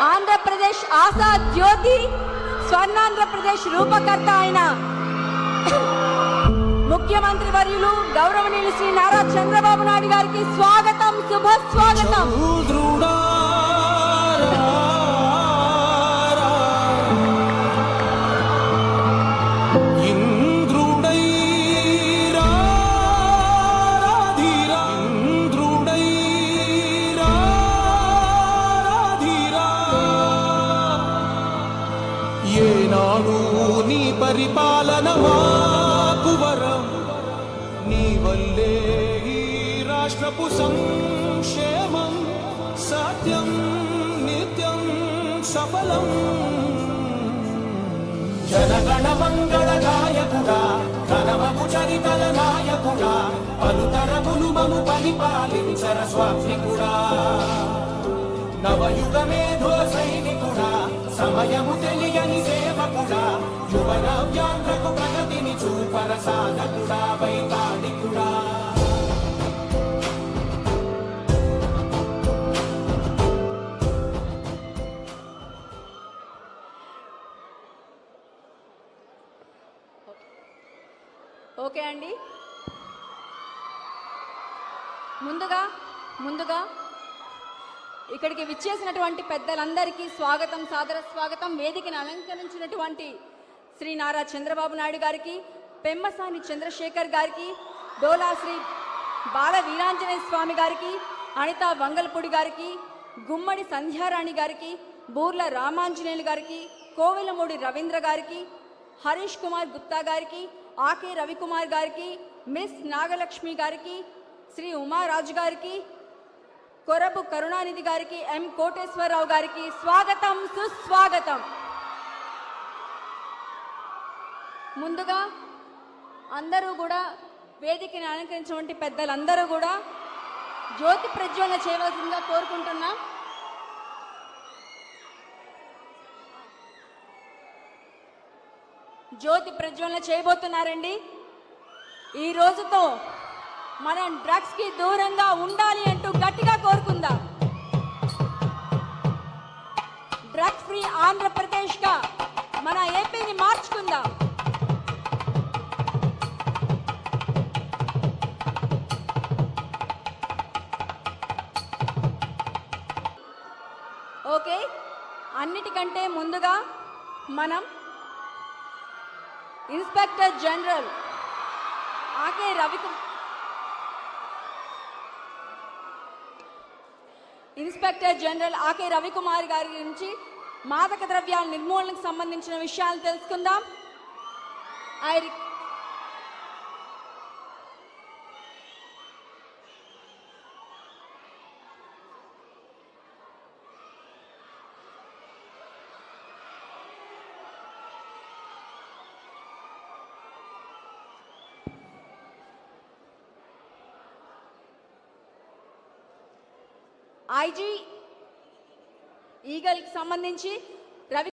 ఆంధ్రప్రదేశ్ ఆశా జ్యోతి స్వర్ణాంధ్రప్రదేశ్ రూపకర్త అయిన ముఖ్యమంత్రి వర్యులు గౌరవనీయులు శ్రీ నారా చంద్రబాబు నాయుడు గారికి స్వాగతం, శుభ స్వాగతం. నీ పరిపాలన మాకు వరం, నీ వల్లే ఈ రాష్ట్రపు సంక్షేమం సత్యం నిత్యం సఫలం. జనగణ మంగళ గాయకుడా, ఘనమగు చరితల నాయకుడా, పలుతరములు మము పరిపాలించర స్వామికుడా, నవయుగ మేధో సైనికుడా, సమయము తెలియని సేవకుడా, యువన వ్యాంధ్రకు ప్రగతిని చూపర సాధకుడా, వైతాళికుడా. ఓకే అండి, ముందుగా ఇక్కడికి విచ్చేసినటువంటి పెద్దలందరికీ స్వాగతం, సాదర స్వాగతం. వేదికను అలంకరించినటువంటి శ్రీ నారా చంద్రబాబు నాయుడు గారికి, పెమ్మసాని చంద్రశేఖర్ గారికి, డోలా శ్రీ బాల వీరాంజనేయ స్వామి గారికి, అనితా వంగల్పూడి గారికి, గుమ్మడి సంధ్యారాణి గారికి, బూర్ల రామాంజనేయులు గారికి, కోవెలమూడి రవీంద్ర గారికి, హరీష్ కుమార్ గుప్తా గారికి, ఆకే రవికుమార్ గారికి, మిస్ నాగలక్ష్మి గారికి, శ్రీ ఉమారాజు గారికి, కొరపు కరుణానిధి గారికి, ఎం కోటేశ్వరరావు గారికి స్వాగతం, సుస్వాగతం. ముందుగా అందరూ కూడా వేదికని అలంకరించినటువంటి పెద్దలందరూ కూడా జ్యోతి ప్రజ్వలన చేయవలసిందిగా కోరుకుంటున్నా. జ్యోతి ప్రజ్వలన చేయబోతున్నారండి. ఈ రోజుతో మనం డ్రగ్స్ కి దూరంగా ఉండాలి అంటూ గట్టిగా కోరుకుందాం. డ్రగ్స్ ఫ్రీ ఆంధ్రప్రదేశ్ గా మన ఏపీని మార్చుకుందాం. ఓకే, అన్నిటికంటే ముందుగా మనం ఇన్స్పెక్టర్ జనరల్ ఆకే రవికుమార్ గారి గురించి మాదక ద్రవ్యాల నిర్మూలనకు సంబంధించిన విషయాలు తెలుసుకుందాం. ఐజీ ఈగల్కి సంబంధించి